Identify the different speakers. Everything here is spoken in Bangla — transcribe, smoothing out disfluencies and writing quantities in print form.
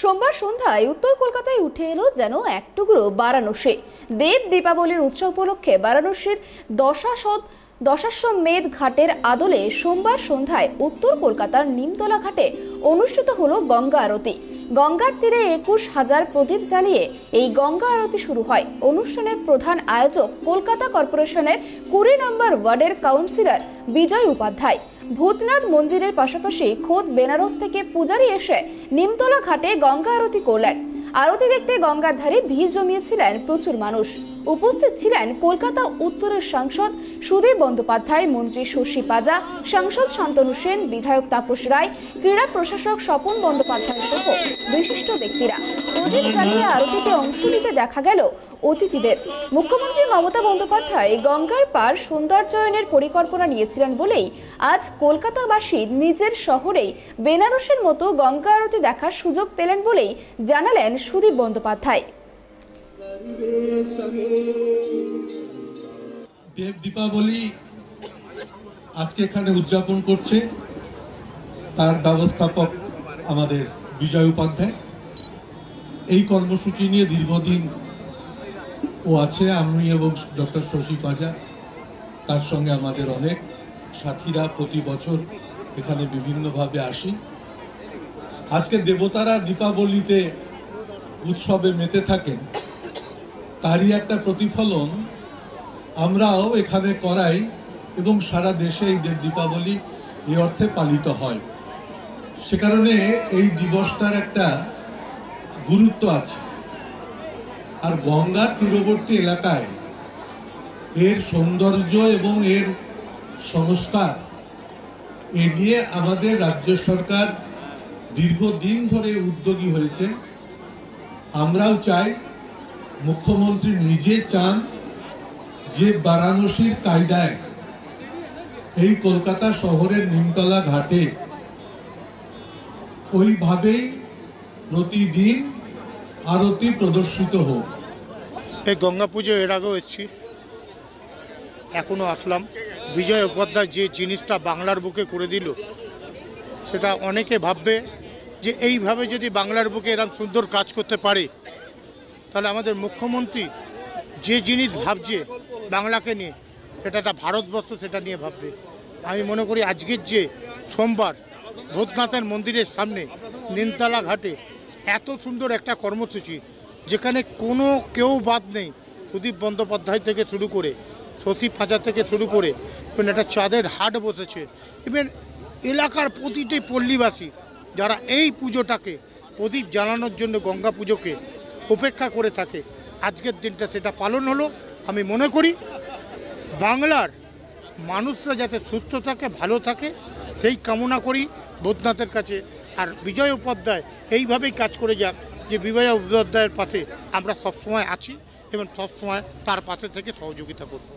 Speaker 1: সোমবার সন্ধ্যায় উত্তর কলকাতায় উঠে এলো যেন এক টুকরো বারাণসী। দেব দীপাবলির উৎসব উপলক্ষে বারাণসীর দশাশ্বমেধ ঘাটের আদলে সোমবার সন্ধ্যায় উত্তর কলকাতার নিমতলা ঘাটে অনুষ্ঠিত হলো গঙ্গা আরতি। গঙ্গার তীরে ২১,০০০ প্রদীপ জ্বালিয়ে এই গঙ্গা আরতি শুরু হয়। অনুষ্ঠানে প্রধান আয়োজক কলকাতা কর্পোরেশনের ২০ নম্বর ওয়ার্ডের কাউন্সিলর বিজয় উপাধ্যায়। ভূতনাথ মন্দিরের পাশাপাশি খোদ বেনারস থেকে পূজারী এসে নিমতলা ঘাটে গঙ্গা আরতি করলেন। আরতি দেখতে গঙ্গার ধারে ভিড় জমিয়েছিলেন প্রচুর মানুষ। উপস্থিত ছিলেন কলকাতা উত্তরের সাংসদ সুদীপ বন্দ্যোপাধ্যায়, মন্ত্রী শশী পাজা, সাংসদ শান্তনু সেন, বিধায়ক তাপস রায়, ক্রীড়া প্রশাসক স্বপন বন্দ্যোপাধ্যায় সহ বিশিষ্ট ব্যক্তিরা। প্রদীপ জ্বালিয়ে আরতিতে অংশ নিতে দেখা গেল অতিথিদের। মুখ্যমন্ত্রী মমতা বন্দ্যোপাধ্যায় গঙ্গার পার সৌন্দর্যায়নের পরিকল্পনা নিয়েছিলেন বলেই আজ কলকাতাবাসী নিজের শহরেই বেনারসের মতো গঙ্গা আরতি দেখার সুযোগ পেলেন বলেই জানালেন সুদীপ বন্দ্যোপাধ্যায়।
Speaker 2: দেব দীপাবলি আজকে এখানে উদযাপন করছে তার ব্যবস্থাপক আমাদের বিজয় উপাধ্যায়। এই কর্মসূচি নিয়ে দীর্ঘদিন ও আছে, আমি এবং ডক্টর শশী পাজা, তার সঙ্গে আমাদের অনেক সাথীরা প্রতি বছর এখানে বিভিন্নভাবে আসি। আজকে দেবতারা দীপাবলিতে উৎসবে মেতে থাকেন, তারই একটা প্রতিফলন আমরাও এখানে করাই এবং সারা দেশে এই দেব দীপাবলি এই অর্থে পালিত হয়। সে কারণে এই দিবসটার একটা গুরুত্ব আছে। আর গঙ্গার তীরবর্তী এলাকায় এর সৌন্দর্য এবং এর সংস্কার এ নিয়ে আমাদের রাজ্য সরকার দীর্ঘদিন ধরে উদ্যোগী হয়েছে। আমরাও চাই, মুখ্যমন্ত্রী নিজে চান যে বারাণসীর কায়দায় এই কলকাতা শহরের নিমতলা ঘাটে ওইভাবেই প্রতিদিন আরতি প্রদর্শিত হোক।
Speaker 3: এই গঙ্গা পুজো এর আগেও এসেছি, এখনও আসলাম। বিজয় উপাধ্যায় যে জিনিসটা বাংলার বুকে করে দিল, সেটা অনেকে ভাববে যে এইভাবে যদি বাংলার বুকে এরকম সুন্দর কাজ করতে পারে, তাহলে আমাদের মুখ্যমন্ত্রী যে জিনিস ভাবছে বাংলাকে নিয়ে, সেটা একটা ভারতবর্ষ সেটা নিয়ে ভাববে। আমি মনে করি আজকের যে সোমবার ভূতনাথের মন্দিরের সামনে নিমতলা ঘাটে এত সুন্দর একটা কর্মসূচি, যেখানে কোনো কেউ বাদ নেই, সুদীপ বন্দ্যোপাধ্যায় থেকে শুরু করে শশী পাজা থেকে শুরু করে একটা চাঁদের হাট বসেছে। ইভেন এলাকার প্রতিটি পল্লীবাসী যারা এই পুজোটাকে প্রদীপ জ্বালানোর জন্য গঙ্গা পুজোকে উপেক্ষা করে থাকে, আজকের দিনটা সেটা পালন হলো। আমি মনে করি বাংলার মানুষরা যাতে সুস্থ থাকে, ভালো থাকে, সেই কামনা করি ভূতনাথের কাছে। আর বিজয় উপাধ্যায় এইভাবেই কাজ করে যাক, যে বিজয় উপাধ্যায়ের পাশে আমরা সবসময় আছি এবং সবসময় তার পাশে থেকে সহযোগিতা করব।